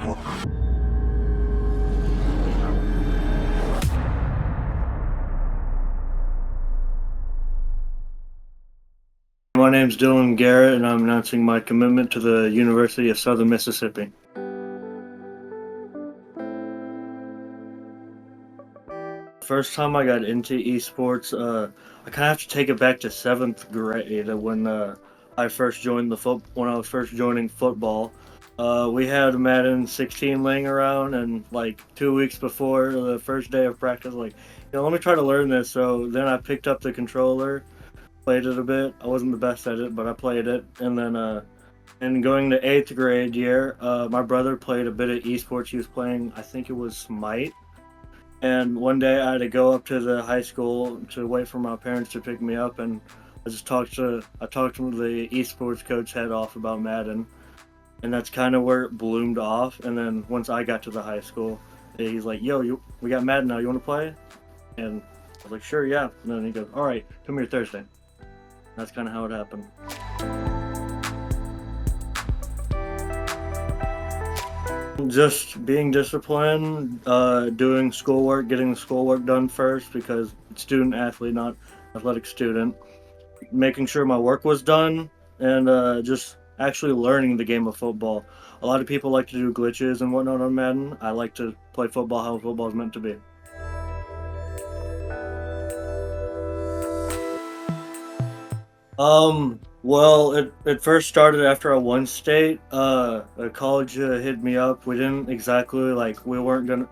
My name's Dylan Garrett, and I'm announcing my commitment to the University of Southern Mississippi. First time I got into esports, I kind of have to take it back to 7th grade when I first joined when I was first joining football. We had Madden 16 laying around, and like 2 weeks before the first day of practice, let me try to learn this. So then I picked up the controller, played it a bit. I wasn't the best at it, but I played it. And then, and going to 8th grade year, my brother played a bit of esports. He was playing, I think it was Smite. And one day I had to go up to the high school to wait for my parents to pick me up, and I talked to the esports coach head off about Madden, and that's kind of where it bloomed off. And then once I got to the high school, he's like, "Yo, we got Madden now. You want to play?" And I was like, "Sure, yeah." And then he goes, "All right, come here Thursday." That's kind of how it happened. Just being disciplined, doing schoolwork, getting the schoolwork done first because student athlete, not athletic student. Making sure my work was done, and just actually learning the game of football. A lot of people like to do glitches and whatnot on Madden. I like to play football how football is meant to be. Well, it first started after I won state. A college hit me up. We didn't exactly we weren't gonna.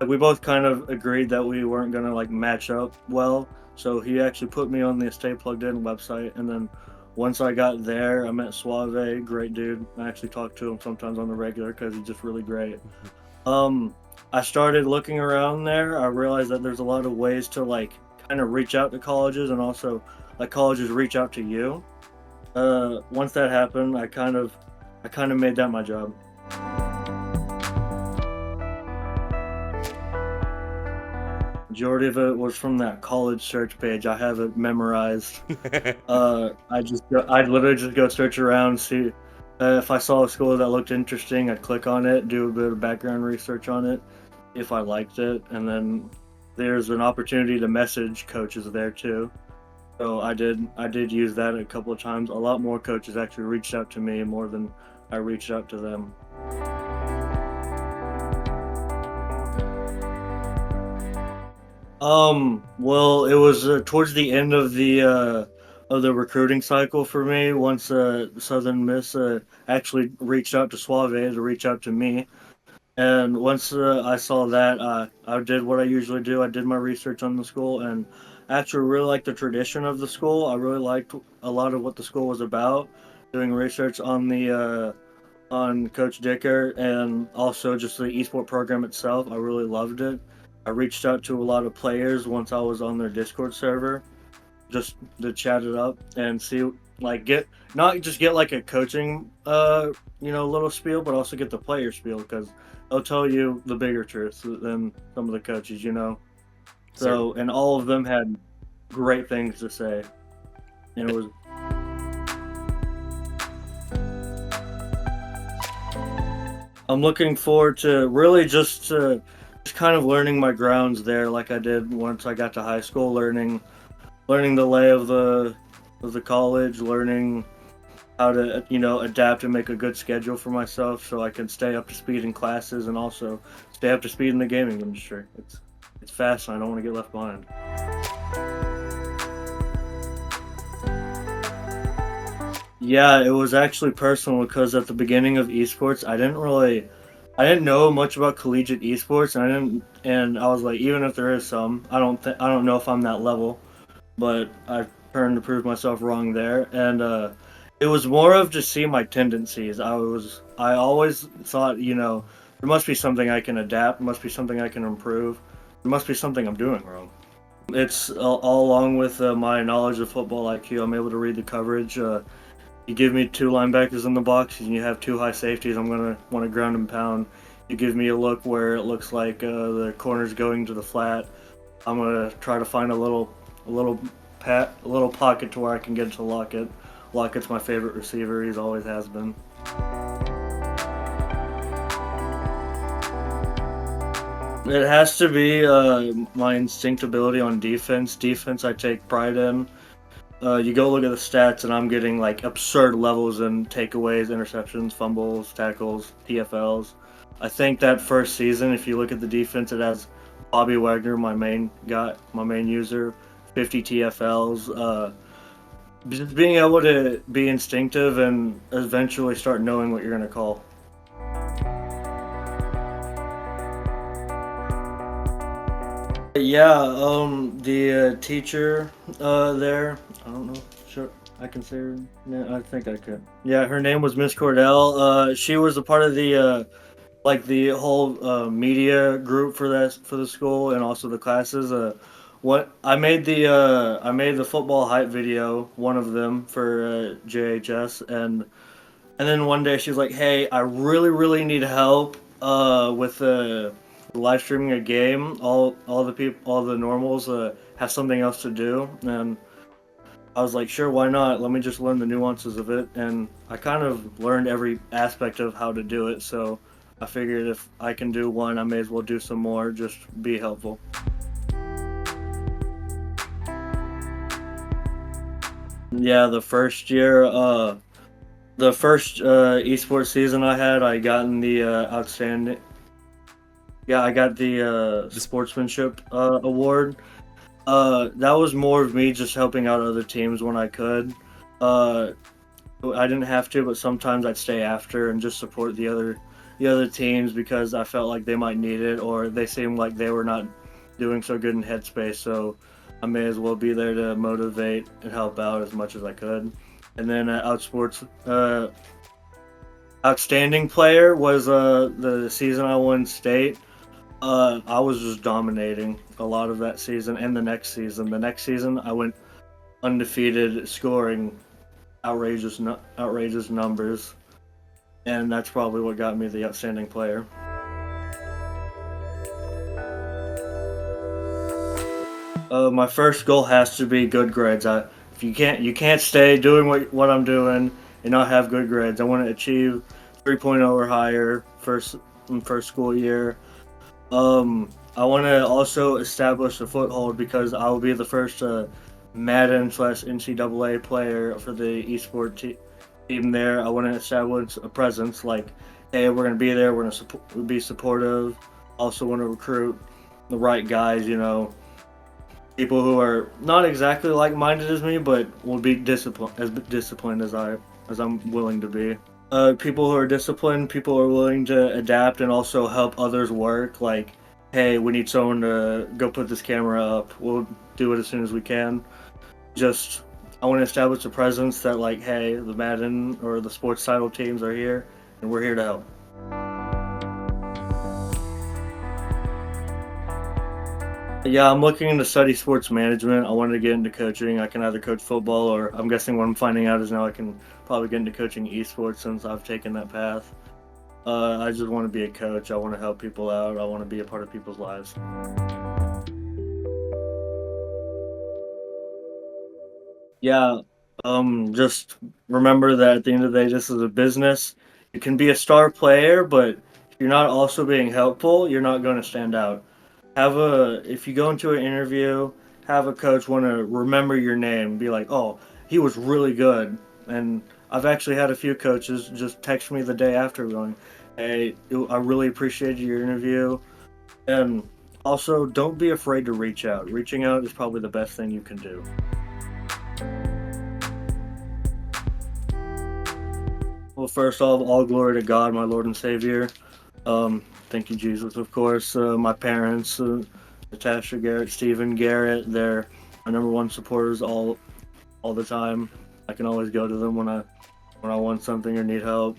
We both kind of agreed that we weren't gonna match up well. So he actually put me on the StayPluggedIn website, and then once I got there, I met Suave, great dude. I actually talk to him sometimes on the regular because he's just really great. I started looking around there. I realized that there's a lot of ways to kind of reach out to colleges, and also colleges reach out to you. Once that happened, I kind of made that my job. Majority of it was from that college search page. I have it memorized. I'd literally just go search around, see if I saw a school that looked interesting. I'd click on it, do a bit of background research on it, if I liked it, and then there's an opportunity to message coaches there too. So I did use that a couple of times. A lot more coaches actually reached out to me more than I reached out to them. Well, it was towards the end of the recruiting cycle for me. Once Southern Miss actually reached out to Suave to reach out to me, and once I saw that, I did what I usually do. I did my research on the school, and I actually really liked the tradition of the school. I really liked a lot of what the school was about. Doing research on the on Coach Dicker, and also just the esport program itself. I really loved it. I reached out to a lot of players once I was on their Discord server, just to chat it up and see, get a coaching, little spiel, but also get the player spiel, because they'll tell you the bigger truth than some of the coaches, So, and all of them had great things to say, and it was. I'm looking forward to really just kind of learning my grounds there, like I did once I got to high school, learning the lay of the college, learning how to adapt and make a good schedule for myself so I can stay up to speed in classes and also stay up to speed in the gaming industry. It's fast, and I don't want to get left behind. Yeah, it was actually personal because at the beginning of esports, I didn't know much about collegiate esports, and I was like, even if there is some, I don't know if I'm that level, but I've turned to prove myself wrong there, and it was more of just seeing my tendencies. I always thought, there must be something I can adapt, there must be something I can improve, there must be something I'm doing wrong. It's all along with my knowledge of football IQ. I'm able to read the coverage. You give me 2 linebackers in the box and you have 2 high safeties, I'm going to want to ground and pound. You give me a look where it looks like the corner's going to the flat, I'm going to try to find a little pocket to where I can get to Lockett. Lockett's my favorite receiver, he's always has been. It has to be my instinctability on defense. Defense, I take pride in. You go look at the stats, and I'm getting like absurd levels in takeaways, interceptions, fumbles, tackles, TFLs. I think that first season, if you look at the defense, it has Bobby Wagner, my main guy, my main user, 50 TFLs. Just being able to be instinctive and eventually start knowing what you're gonna call. Yeah, the teacher there, I don't know, sure, I can say her name, I think I could. Yeah, her name was Miss Cordell. She was a part of the like the whole media group for the school and also the classes. What I made the football hype video, one of them for JHS, and then one day she was like, "Hey, I really need help with live streaming a game. All the people, all the normals have something else to do." And I was like, "Sure, why not? Let me just learn the nuances of it." And I kind of learned every aspect of how to do it. So I figured if I can do one, I may as well do some more. Just be helpful. Yeah, the first esports season I had, I got in the outstanding. Yeah, I got the sportsmanship award. That was more of me just helping out other teams when I could. Uh, I didn't have to, but sometimes I'd stay after and just support the other teams because I felt like they might need it or they seemed like they were not doing so good in headspace. So I may as well be there to motivate and help out as much as I could. And then outstanding player was the season I won state. I was just dominating a lot of that season and the next season. The next season, I went undefeated, scoring outrageous numbers, and that's probably what got me the outstanding player. My first goal has to be good grades. If you can't stay doing what I'm doing and not have good grades. I want to achieve 3.0 or higher first school year. I want to also establish a foothold because I will be the first Madden slash NCAA player for the team there. I want to establish a presence like, hey, we're going to be there, we're going to be supportive. Also want to recruit the right guys, people who are not exactly like-minded as me, but will be disciplined as I'm willing to be. People who are disciplined, people who are willing to adapt and also help others work. Like, hey, we need someone to go put this camera up. We'll do it as soon as we can. Just, I want to establish a presence that, like, hey, the Madden or the sports title teams are here, and we're here to help. Yeah, I'm looking to study sports management. I wanted to get into coaching. I can either coach football or I'm guessing what I'm finding out is now I can probably get into coaching esports since I've taken that path. I just want to be a coach. I want to help people out. I want to be a part of people's lives. Yeah, just remember that at the end of the day, this is a business. You can be a star player, but if you're not also being helpful, you're not going to stand out. If you go into an interview, have a coach want to remember your name, be like, oh, he was really good. And I've actually had a few coaches just text me the day after going, hey, I really appreciated your interview. And also, don't be afraid to reach out. Reaching out is probably the best thing you can do. Well, first off, all glory to God, my Lord and Savior. Thank you, Jesus, of course. My parents, Natasha Garrett, Stephen Garrett, they're my number one supporters all the time. I can always go to them when I want something or need help.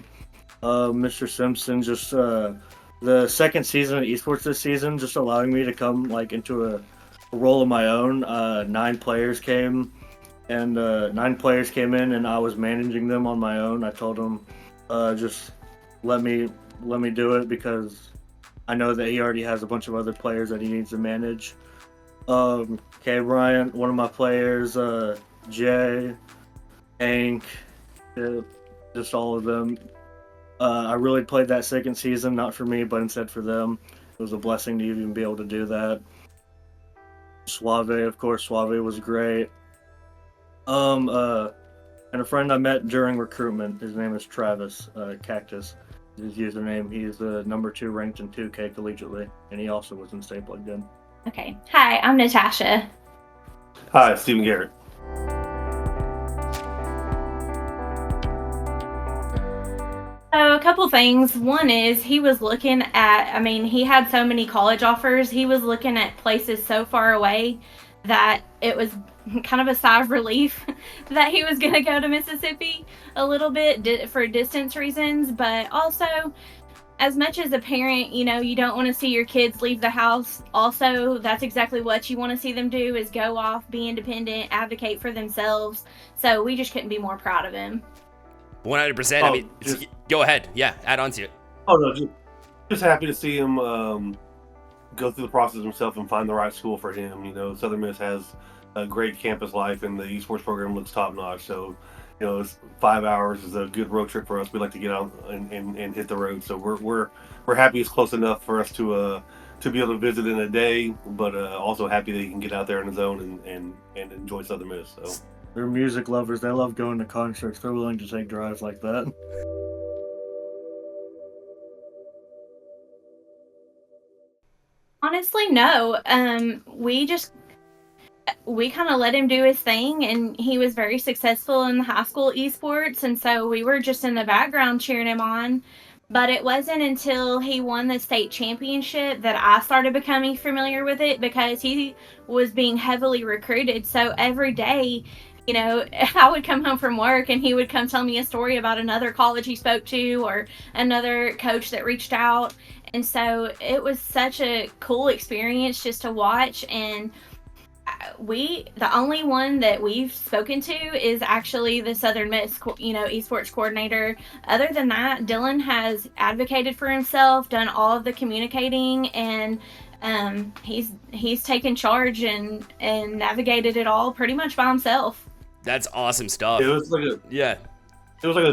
Mr. Simpson, just the second season of esports this season, just allowing me to come like into a role of my own. Nine players came in, and I was managing them on my own. I told them, just let me do it because I know that he already has a bunch of other players that he needs to manage. K. Bryant, one of my players, Jay, Hank, just all of them. I really played that second season, not for me, but instead for them. It was a blessing to even be able to do that. Suave, of course, Suave was great. And a friend I met during recruitment, his name is Travis Cactus. His username, he's the number 2 ranked in 2K collegiately, and he also was in StayPluggedIn. Okay. Hi, I'm Natasha. Hi, Stephen Garrett. So a couple things. One is he was looking at, he had so many college offers. He was looking at places so far away that it was kind of a sigh of relief that he was going to go to Mississippi a little bit for distance reasons. But also, as much as a parent, you don't want to see your kids leave the house. Also, that's exactly what you want to see them do, is go off, be independent, advocate for themselves. So we just couldn't be more proud of him. 100%. Go ahead. Yeah, add on to it. Oh no, just happy to see him go through the process himself and find the right school for him. Southern Miss has a great campus life, and the esports program looks top notch. So, it's 5 hours is a good road trip for us. We like to get out and hit the road. So we're happy it's close enough for us to be able to visit in a day, but also happy that he can get out there on his own and enjoy Southern Miss. So. They're music lovers. They love going to concerts. They're willing to take drives like that. Honestly, no. We kind of let him do his thing, and he was very successful in the high school esports, and so we were just in the background cheering him on. But it wasn't until he won the state championship that I started becoming familiar with it, because he was being heavily recruited. So every day, I would come home from work and he would come tell me a story about another college he spoke to or another coach that reached out. And so it was such a cool experience just to watch. And the only one that we've spoken to is actually the Southern Miss, esports coordinator. Other than that, Dylan has advocated for himself, done all of the communicating, and he's taken charge and navigated it all pretty much by himself. That's awesome stuff. It was like a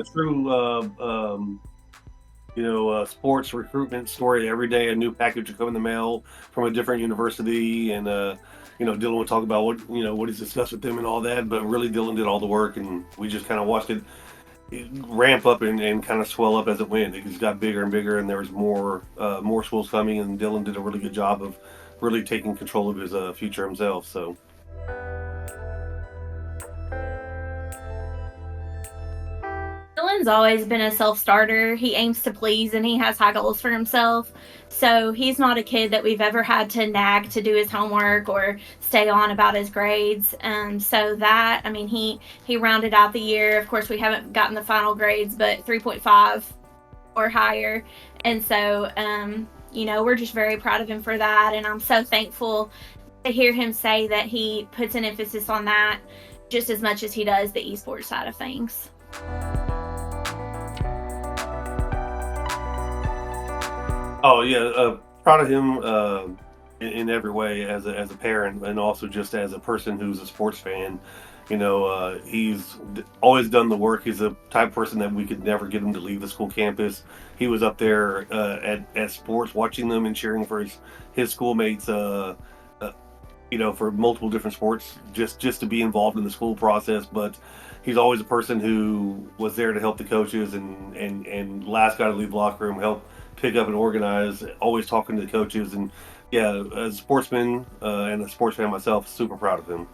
true sports recruitment story. Every day a new package would come in the mail from a different university, and Dylan would talk about what he's discussed with them and all that, but really Dylan did all the work, and we just kind of watched it ramp up and kind of swell up as it went. It just got bigger and bigger, and there was more schools coming, and Dylan did a really good job of really taking control of his future himself. So. Dylan's always been a self-starter. He aims to please, and he has high goals for himself. So he's not a kid that we've ever had to nag to do his homework or stay on about his grades. So that, he rounded out the year. Of course, we haven't gotten the final grades, but 3.5 or higher. And so, we're just very proud of him for that. And I'm so thankful to hear him say that he puts an emphasis on that just as much as he does the esports side of things. Oh yeah, proud of him in every way as a parent, and also just as a person who's a sports fan. He's always done the work. He's the type of person that we could never get him to leave the school campus. He was up there at sports, watching them and cheering for his schoolmates. For multiple different sports, just to be involved in the school process. But he's always a person who was there to help the coaches and last guy to leave the locker room, help pick up and organize, always talking to the coaches. And yeah, as a sportsman and a sports fan myself, super proud of him.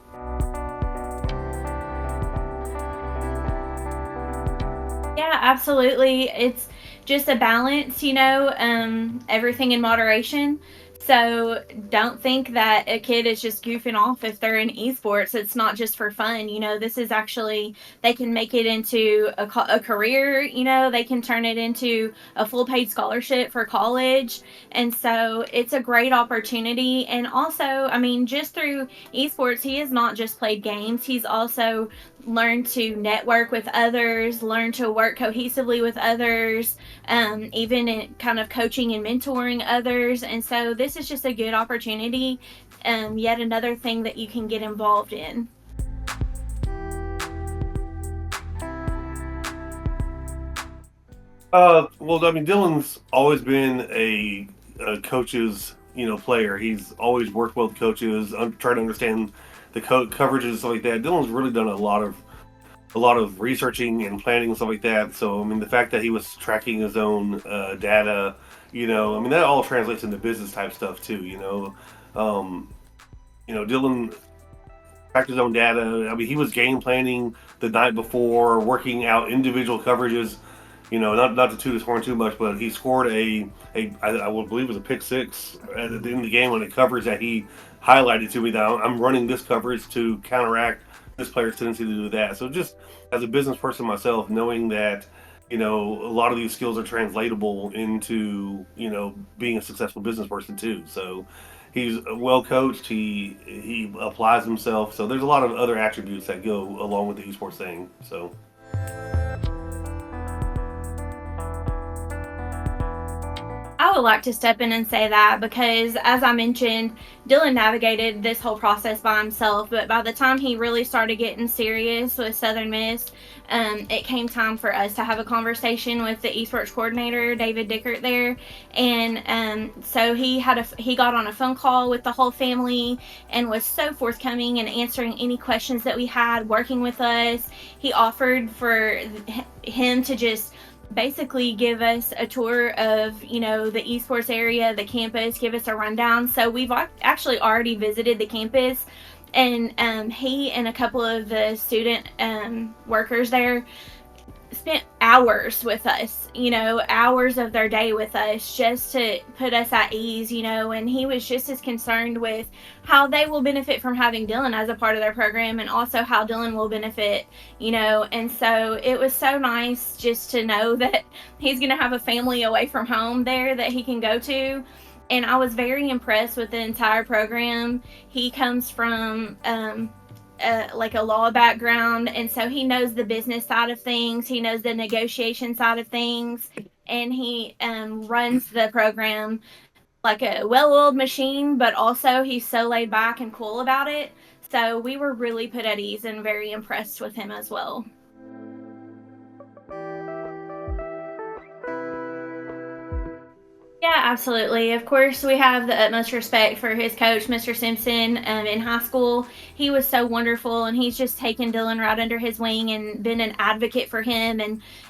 Yeah, absolutely. It's just a balance, everything in moderation. So don't think that a kid is just goofing off if they're in esports. It's not just for fun. This is actually, they can make it into a career. They can turn it into a full paid scholarship for college. And so it's a great opportunity. And also, just through esports, he has not just played games. He's also learned to network with others, learn to work cohesively with others, even in kind of coaching and mentoring others. And so this is just a good opportunity, yet another thing that you can get involved in. Dylan's always been coaches, player. He's always worked well with coaches. I'm trying to understand the coverages and stuff like that. Dylan's really done a lot of researching and planning and stuff like that. So, I mean, the fact that he was tracking his own data, I mean, that all translates into business type stuff too. Dylan tracked his own data. I mean, he was game planning the night before, working out individual coverages. Not to toot his horn too much, but he scored I would believe it was a pick six at the end of the game on the coverage that he highlighted to me that I'm running this coverage to counteract this player's tendency to do that. So just as a business person myself, knowing that, a lot of these skills are translatable into, being a successful business person too. So he's well coached. He applies himself. So there's a lot of other attributes that go along with the esports thing. So. I would like to step in and say that because, as I mentioned, Dylan navigated this whole process by himself, but by the time he really started getting serious with Southern Miss, it came time for us to have a conversation with the esports coordinator, David Dickert there, and so he got on a phone call with the whole family and was so forthcoming in answering any questions that we had, working with us. He offered for him to just basically give us a tour of, the esports area, the campus, give us a rundown. So we've actually already visited the campus, and he and a couple of the student workers there spent hours with us, hours of their day with us just to put us at ease, and he was just as concerned with how they will benefit from having Dylan as a part of their program and also how Dylan will benefit, and so it was so nice just to know that he's going to have a family away from home there that he can go to. And I was very impressed with the entire program. He comes from like a law background, and so he knows the business side of things, he knows the negotiation side of things, and he runs the program like a well-oiled machine, but also he's so laid back and cool about it. So we were really put at ease and very impressed with him as well. Yeah, absolutely. Of course, we have the utmost respect for his coach, Mr. Simpson, in high school. He was so wonderful, and he's just taken Dylan right under his wing and been an advocate for him,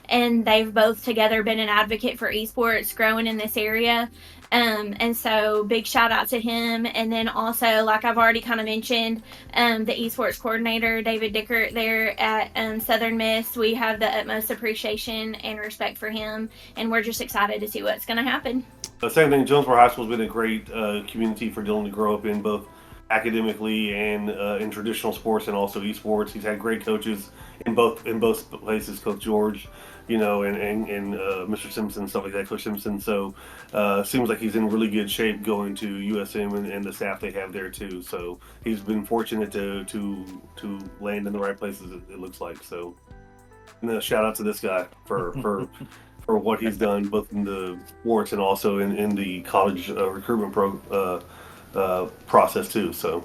and they've both together been an advocate for esports growing in this area. And so big shout out to him. And then also, like I've already kind of mentioned, the esports coordinator, David Dickert there at Southern Miss, we have the utmost appreciation and respect for him, and we're just excited to see what's going to happen. The same thing, Jonesboro High School has been a great community for Dylan to grow up in, both academically and in traditional sports and also esports. He's had great coaches in both places, Coach George, and Mr. Simpson, stuff like that, Coach Simpson. So seems like he's in really good shape going to USM and the staff they have there too. So he's been fortunate to land in the right places, it looks like. So, and a shout out to this guy for what he's done, both in the sports and also in the college recruitment process too. So